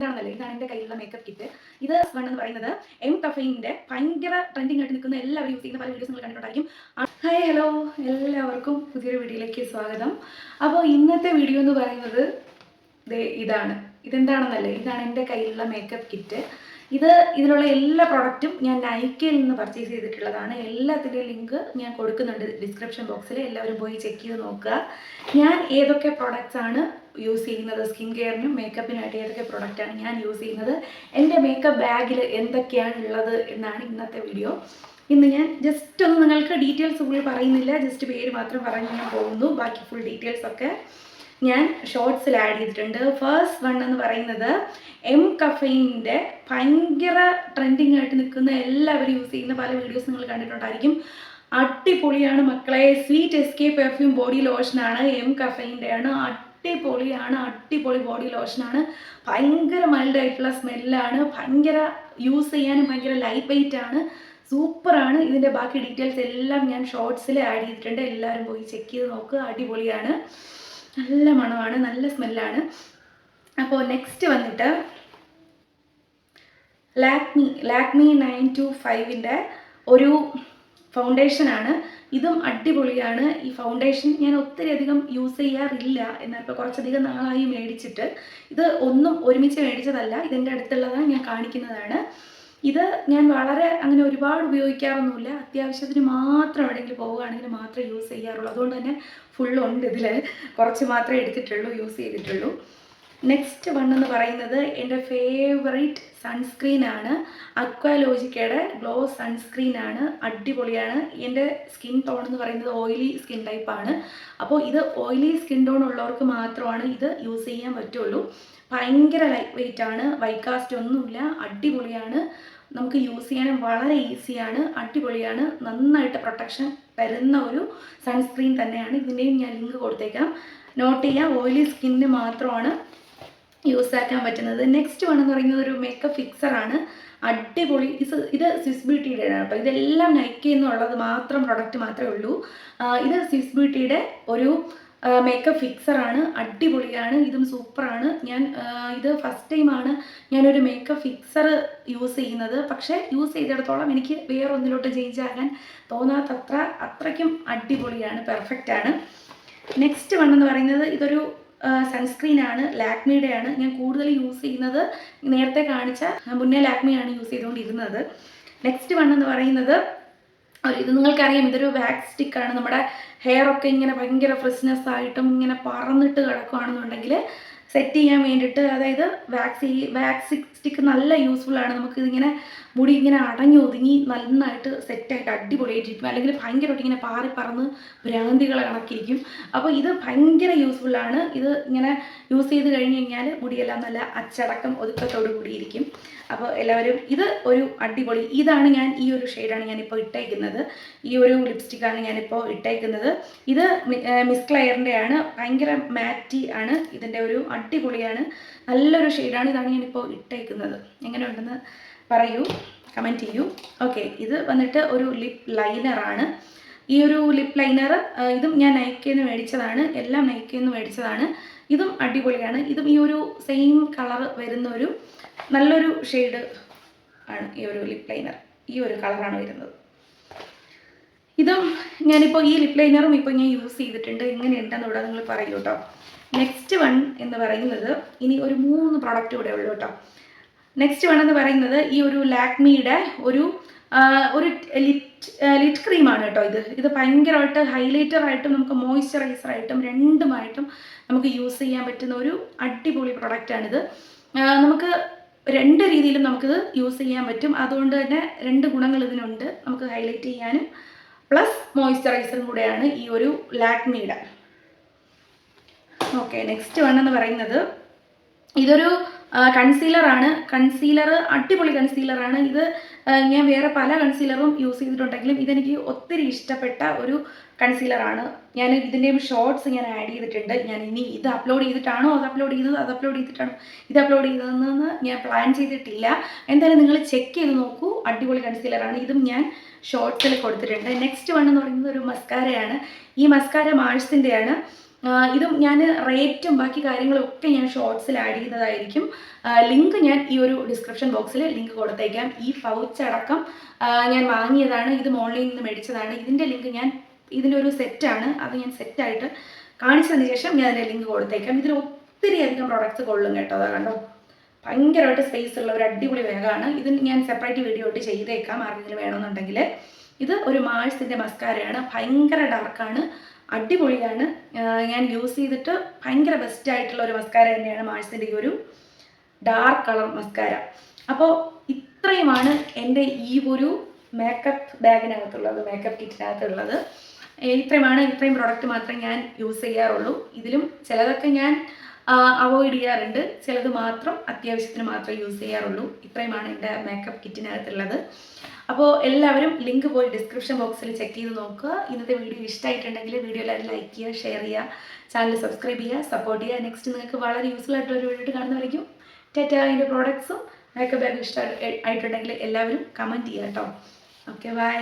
ഇതാണല്ലേ ഇതാണ് എൻ്റെ കയ്യിലുള്ള മേക്കപ്പ് കിറ്റ്. ഇത് വൺ എന്ന് പറയുന്നത് എം കഫൈൻ്റെ ഭയങ്കര ട്രെൻഡിങ് ആയിട്ട് നിൽക്കുന്ന എല്ലാവരും യൂസ് ചെയ്യുന്ന പല വീഡിയോസ് നിങ്ങൾ കണ്ടിട്ടുണ്ടായിരിക്കും. ഹായ് ഹലോ, എല്ലാവർക്കും പുതിയൊരു വീഡിയോയിലേക്ക് സ്വാഗതം. അപ്പോൾ ഇന്നത്തെ വീഡിയോ എന്ന് പറയുന്നത് ഇതാണ്. ഇതെന്താണെന്നല്ലേ, ഇതാണ് എൻ്റെ കയ്യിലുള്ള മേക്കപ്പ് കിറ്റ്. ഇതിലുള്ള എല്ലാ പ്രോഡക്റ്റും ഞാൻ നൈക്കയിൽ നിന്ന് പർച്ചേസ് ചെയ്തിട്ടുള്ളതാണ്. എല്ലാത്തിൻ്റെയും ലിങ്ക് ഞാൻ കൊടുക്കുന്നുണ്ട് ഡിസ്ക്രിപ്ഷൻ ബോക്സിൽ. എല്ലാവരും പോയി ചെക്ക് ചെയ്ത് നോക്കുക. ഞാൻ ഏതൊക്കെ പ്രോഡക്റ്റ്സ് ആണ് യൂസ് ചെയ്യുന്നത്, സ്കിൻ കെയറിനും മേക്കപ്പിനായിട്ട് ഏതൊക്കെ പ്രോഡക്റ്റാണ് ഞാൻ യൂസ് ചെയ്യുന്നത്, എൻ്റെ മേക്കപ്പ് ബാഗിൽ എന്തൊക്കെയാണ് ഉള്ളത് എന്നാണ് ഇന്നത്തെ വീഡിയോ. ഇന്ന് ഞാൻ ജസ്റ്റ് ഒന്ന് നിങ്ങൾക്ക് ഡീറ്റെയിൽസ് ഫുൾ പറയുന്നില്ല, ജസ്റ്റ് പേര് മാത്രം പറഞ്ഞ് ഞാൻ പോകുന്നു. ബാക്കി ഫുൾ ഡീറ്റെയിൽസ് ഒക്കെ ഞാൻ ഷോർട്സിൽ ആഡ് ചെയ്തിട്ടുണ്ട്. ഫസ്റ്റ് വൺ എന്ന് പറയുന്നത് എം കഫൈൻ്റെ ഭയങ്കര ട്രെൻഡിങ് ആയിട്ട് നിൽക്കുന്ന എല്ലാവരും യൂസ് ചെയ്യുന്ന പല വീഡിയോസ് നിങ്ങൾ കണ്ടിട്ടുണ്ടായിരിക്കും. അടിപൊളിയാണ് മക്കളെ. സ്വീറ്റ് എസ്കേപ്പ് പെർഫ്യൂം ബോഡി ലോഷനാണ്, എം കഫൈൻ്റെ ആണ്. അടിപൊളിയാണ്, അടിപൊളി ബോഡി ലോഷനാണ്. ഭയങ്കര മൈൽഡായിട്ടുള്ള സ്മെല്ലാണ്, ഭയങ്കര യൂസ് ചെയ്യാനും ഭയങ്കര ലൈറ്റ് വെയിറ്റ് ആണ്, സൂപ്പറാണ്. ഇതിൻ്റെ ബാക്കി ഡീറ്റെയിൽസ് എല്ലാം ഞാൻ ഷോർട്സിൽ ആഡ് ചെയ്തിട്ടുണ്ട്. എല്ലാവരും പോയി ചെക്ക് ചെയ്ത് നോക്കുക. അടിപൊളിയാണ്, നല്ല മണമാണ്, നല്ല സ്മെല്ലാണ്. അപ്പോൾ നെക്സ്റ്റ് വന്നിട്ട് ലാക്മി 925ൻ്റെ ഒരു ഫൗണ്ടേഷനാണ്. ഇതും അടിപൊളിയാണ്. ഈ ഫൗണ്ടേഷൻ ഞാൻ ഒത്തിരി അധികം യൂസ് ചെയ്യാറില്ല, എന്നാൽ ഇപ്പോൾ കുറച്ചധികം നാളായി മേടിച്ചിട്ട്. ഇത് ഒന്നും ഒരുമിച്ച് മേടിച്ചതല്ല, ഇതിൻ്റെ അടുത്തുള്ളതാണ് ഞാൻ കാണിക്കുന്നതാണ്. ഇത് ഞാൻ വളരെ അങ്ങനെ ഒരുപാട് ഉപയോഗിക്കാറൊന്നുമില്ല, അത്യാവശ്യത്തിന് മാത്രം എവിടെയെങ്കിലും പോവുകയാണെങ്കിൽ മാത്രമേ യൂസ് ചെയ്യാറുള്ളൂ. അതുകൊണ്ട് തന്നെ ഫുള്ളുണ്ട് ഇതിൽ, കുറച്ച് മാത്രമേ എടുത്തിട്ടുള്ളൂ, യൂസ് ചെയ്തിട്ടുള്ളൂ. നെക്സ്റ്റ് വൺ എന്ന് പറയുന്നത് എൻ്റെ ഫേവറേറ്റ് സൺസ്ക്രീനാണ്. അക്വാലോജിക്കയുടെ ഗ്ലോ സൺസ്ക്രീനാണ്. അടിപൊളിയാണ്. എൻ്റെ സ്കിൻ ടോൺ എന്ന് പറയുന്നത് ഓയിലി സ്കിൻ ടൈപ്പാണ്. അപ്പോൾ ഇത് ഓയിലി സ്കിൻ ടോൺ ഉള്ളവർക്ക് മാത്രമാണ് ഇത് യൂസ് ചെയ്യാൻ പറ്റുള്ളൂ. ഭയങ്കര ലൈറ്റ് വെയിറ്റ് ആണ്, വൈകാസ്റ്റ് ഒന്നുമില്ല, അടിപൊളിയാണ്. നമുക്ക് യൂസ് ചെയ്യാനും വളരെ ഈസിയാണ്, അടിപൊളിയാണ്. നന്നായിട്ട് പ്രൊട്ടക്ഷൻ തരുന്ന ഒരു സൺസ്ക്രീൻ തന്നെയാണ്. ഇതിൻ്റെയും ഞാൻ ലിങ്ക് കൊടുത്തേക്കാം, നോട്ട് ചെയ്യാം. ഓയിലി സ്കിന്നിന് മാത്രമാണ് യൂസ് ആക്കാൻ പറ്റുന്നത്. നെക്സ്റ്റ് വൺ എന്ന് പറയുന്നത് ഒരു മേക്കപ്പ് ഫിക്സറാണ്. അടിപൊളി. ഇത് സ്വിസ് ബ്യൂട്ടിയുടെ ആണ് കേട്ടോ. ഇതെല്ലാം നൈക്കയിൽ നിന്നുള്ളത് മാത്രം പ്രൊഡക്റ്റ് മാത്രമേ ഉള്ളൂ. ഇത് സ്വിസ് ബ്യൂട്ടിയുടെ ഒരു മേക്കപ്പ് ഫിക്സറാണ്. അടിപൊളിയാണ്, ഇതും സൂപ്പറാണ്. ഇത് ഫസ്റ്റ് ടൈമാണ് ഞാനൊരു മേക്കപ്പ് ഫിക്സർ യൂസ് ചെയ്യുന്നത്. പക്ഷേ യൂസ് ചെയ്തിടത്തോളം എനിക്ക് വേറെ ഒന്നിലോട്ട് ചേഞ്ച് ആകാൻ തോന്നാത്തത്ര അത്രയ്ക്കും അടിപൊളിയാണ്, പെർഫെക്റ്റാണ്. നെക്സ്റ്റ് വൺ എന്ന് പറയുന്നത് ഇതൊരു സൺസ്ക്രീനാണ്, ലാക്മിയുടെയാണ്. ഞാൻ കൂടുതൽ യൂസ് ചെയ്യുന്നത് നേരത്തെ കാണിച്ച മുന്നേ ലാക്മിയാണ് യൂസ് ചെയ്തുകൊണ്ടിരുന്നത്. നെക്സ്റ്റ് വൺ എന്ന് പറയുന്നത് ഇത് നിങ്ങൾക്കറിയാം, ഇതൊരു വാക്സ് സ്റ്റിക്കാണ്. നമ്മുടെ ഹെയർ ഒക്കെ ഇങ്ങനെ ഭയങ്കര ഫ്രഷ്നെസ് ആയിട്ടും ഇങ്ങനെ പറന്നിട്ട് കിടക്കുകയാണെന്നുണ്ടെങ്കിൽ സെറ്റ് ചെയ്യാൻ വേണ്ടിയിട്ട്, അതായത് വാക്സ് സ്റ്റിക്ക് നല്ല യൂസ്ഫുള്ളാണ്. നമുക്കിതിങ്ങനെ മുടി ഇങ്ങനെ അടഞ്ഞൊതുങ്ങി നന്നായിട്ട് സെറ്റായിട്ട് അടിപൊളിയായിട്ടിരിക്കും. അല്ലെങ്കിൽ ഭയങ്കരമായിട്ട് ഇങ്ങനെ പാറി പറന്ന് ഭ്രാന്തികളെ കണക്കിരിക്കും. അപ്പോൾ ഇത് ഭയങ്കര യൂസ്ഫുള്ളാണ്. ഇത് ഇങ്ങനെ യൂസ് ചെയ്ത് കഴിഞ്ഞ് കഴിഞ്ഞാൽ മുടിയെല്ലാം നല്ല അച്ചടക്കം ഒതുക്കത്തോടു കൂടിയിരിക്കും. അപ്പോൾ എല്ലാവരും ഇത് ഒരു അടിപൊളി, ഇതാണ് ഞാൻ ഈ ഒരു ഷെയ്ഡാണ് ഞാനിപ്പോൾ ഇട്ടേക്കുന്നത്. ഈ ഒരു ലിപ്സ്റ്റിക്കാണ് ഞാനിപ്പോൾ ഇട്ടേക്കുന്നത്. ഇത് മിസ് ക്ലെയറിൻ്റെ ആണ്. ഭയങ്കര മാറ്റി ആണ്, ഇതിൻ്റെ ഒരു അടിപൊളിയാണ്, നല്ലൊരു ഷെയ്ഡാണ്. ഇതാണ് ഞാനിപ്പോൾ ഇട്ടേക്കുന്നത്. എങ്ങനെയുണ്ടെന്ന് പറയൂ, കമൻറ്റ് ചെയ്യൂ. ഓക്കെ, ഇത് വന്നിട്ട് ഒരു ലിപ് ലൈനറാണ്. ഈ ഒരു ലിപ് ലൈനർ ഇതും ഞാൻ നൈക്കയിൽ നിന്ന് മേടിച്ചതാണ്, എല്ലാം നൈക്കയിൽ നിന്ന് മേടിച്ചതാണ്. ഇതും അടിപൊളിയാണ്. ഇതും ഈ ഒരു സെയിം കളർ വരുന്ന ഒരു നല്ലൊരു ഷെയ്ഡ് ആണ് ഈ ഒരു ലിപ് ലൈനർ. ഈ ഒരു കളറാണ് വരുന്നത്. ഇതും ഞാനിപ്പോൾ ഈ ലിപ് ലൈനറും ഇപ്പോൾ ഞാൻ യൂസ് ചെയ്തിട്ടുണ്ട്. എങ്ങനെയുണ്ടെന്ന് ഇവിടെ നിങ്ങൾ പറയൂ കേട്ടോ. നെക്സ്റ്റ് വൺ എന്ന് പറയുന്നത് ഇനി ഒരു 3 പ്രോഡക്റ്റ് ഇവിടെ ഉള്ളൂ കേട്ടോ. നെക്സ്റ്റ് വൺ എന്ന് പറയുന്നത് ഈ ഒരു ലാക്മിയുടെ ഒരു ലിറ്റ് ക്രീമാണ് കേട്ടോ. ഇത് ഭയങ്കരമായിട്ട് ഹൈലൈറ്ററായിട്ടും നമുക്ക് മോയ്സ്ചറൈസറായിട്ടും രണ്ടുമായിട്ടും നമുക്ക് യൂസ് ചെയ്യാൻ പറ്റുന്ന ഒരു അടിപൊളി പ്രൊഡക്റ്റാണിത്. നമുക്ക് 2 രീതിയിലും നമുക്കിത് യൂസ് ചെയ്യാൻ പറ്റും. അതുകൊണ്ട് തന്നെ 2 ഗുണങ്ങൾ ഇതിനുണ്ട്. നമുക്ക് ഹൈലൈറ്റ് ചെയ്യാനും പ്ലസ് മോയ്സ്ചറൈസറും കൂടെയാണ് ഈ ഒരു ലാക്മിയുടെ. ഓക്കെ, നെക്സ്റ്റ് വൺ എന്ന് പറയുന്നത് ഇതൊരു കൺസീലറാണ്. കൺസീലർ അടിപൊളി കൺസീലറാണ്. ഇത് ഞാൻ വേറെ പല കൺസീലറും യൂസ് ചെയ്തിട്ടുണ്ടെങ്കിലും ഇതെനിക്ക് ഒത്തിരി ഇഷ്ടപ്പെട്ട ഒരു കൺസീലറാണ്. ഞാൻ ഇതിൻ്റെയും ഷോർട്സ് ഞാൻ ആഡ് ചെയ്തിട്ടുണ്ട്. ഞാൻ ഇനി ഇത് അപ്ലോഡ് ചെയ്തിട്ടാണോ ഇത് അപ്ലോഡ് ചെയ്തതെന്ന് ഞാൻ പ്ലാൻ ചെയ്തിട്ടില്ല. എന്തായാലും നിങ്ങൾ ചെക്ക് ചെയ്ത് നോക്കൂ, അടിപൊളി കൺസീലറാണ്. ഇതും ഞാൻ ഷോർട്സിൽ കൊടുത്തിട്ടുണ്ട്. നെക്സ്റ്റ് വൺ എന്ന് പറയുന്നത് ഒരു മസ്കാരയാണ്. ഈ മസ്കാര മാഴ്സിൻ്റെയാണ്. ഇതും ഞാൻ റേറ്റും ബാക്കി കാര്യങ്ങളൊക്കെ ഞാൻ ഷോർട്സിൽ ആഡ് ചെയ്യുന്നതായിരിക്കും. ലിങ്ക് ഞാൻ ഈ ഒരു ഡിസ്ക്രിപ്ഷൻ ബോക്സിൽ ലിങ്ക് കൊടുത്തേക്കാം. ഈ പൗച്ച് അടക്കം ഞാൻ വാങ്ങിയതാണ്, ഇത് ഓൺലൈനിൽ നിന്ന് മേടിച്ചതാണ്. ഇതിൻ്റെ ലിങ്ക് ഇതിൻ്റെ ഒരു സെറ്റാണ്, അത് ഞാൻ സെറ്റായിട്ട് കാണിച്ചതിന് ശേഷം ഞാൻ അതിൻ്റെ ലിങ്ക് കൊടുത്തേക്കാം. ഇതിൽ ഒത്തിരി അധികം പ്രോഡക്റ്റ്സ് കൊള്ളും കേട്ടോ. അതാ കണ്ടോ, ഭയങ്കരമായിട്ട് സ്പേസ് ഉള്ള ഒരു അടിപൊളി ബാഗാണ്. ഇത് ഞാൻ സെപ്പറേറ്റ് വീഡിയോ ആയിട്ട് ചെയ്തേക്കാം ആർക്കെങ്കിലും വേണമെന്നുണ്ടെങ്കിൽ. ഇത് ഒരു മാഴ്സിൻ്റെ മസ്കാരയാണ്, ഭയങ്കര ഡാർക്കാണ്, അടിപൊളിയാണ്. ഞാൻ യൂസ് ചെയ്തിട്ട് ഭയങ്കര ബെസ്റ്റ് ആയിട്ടുള്ള ഒരു മസ്കാര തന്നെയാണ് മാഴ്സിൻ്റെ ഈ ഒരു ഡാർക്ക് കളർ മസ്കാര. അപ്പോൾ ഇത്രയുമാണ് എൻ്റെ ഈ ഒരു മേക്കപ്പ് ബാഗിനകത്തുള്ളത്, മേക്കപ്പ് കിറ്റിനകത്തുള്ളത്. ഇത്രയും പ്രോഡക്റ്റ് മാത്രമേ ഞാൻ യൂസ് ചെയ്യാറുള്ളൂ. ഇതിലും ചിലതൊക്കെ ഞാൻ അവോയ്ഡ് ചെയ്യാറുണ്ട്, ചിലത് മാത്രം അത്യാവശ്യത്തിന് മാത്രമേ യൂസ് ചെയ്യാറുള്ളൂ. ഇത്രയുമാണ് എൻ്റെ മേക്കപ്പ് കിറ്റിനകത്തുള്ളത്. അപ്പോൾ എല്ലാവരും ലിങ്ക് പോയി ഡിസ്ക്രിപ്ഷൻ ബോക്സിൽ ചെക്ക് ചെയ്ത് നോക്കുക. ഇന്നത്തെ വീഡിയോ ഇഷ്ടമായിട്ടുണ്ടെങ്കിൽ വീഡിയോ എല്ലാവരും ലൈക്ക് ചെയ്യുക, ഷെയർ ചെയ്യുക, ചാനൽ സബ്സ്ക്രൈബ് ചെയ്യുക, സപ്പോർട്ട് ചെയ്യുക. നെക്സ്റ്റ് നിങ്ങൾക്ക് വളരെ യൂസ്ഫുൾ ആയിട്ടുള്ള ഒരു വീഡിയോ കാണുന്നവരേക്കും ടാറ്റ. അതിൻ്റെ പ്രോഡക്ട്സും മേക്കപ്പ് ബാഗ് ഇഷ്ടമായിട്ടുണ്ടെങ്കിൽ എല്ലാവരും കമൻറ്റ് ചെയ്യുക കേട്ടോ. Okay, by.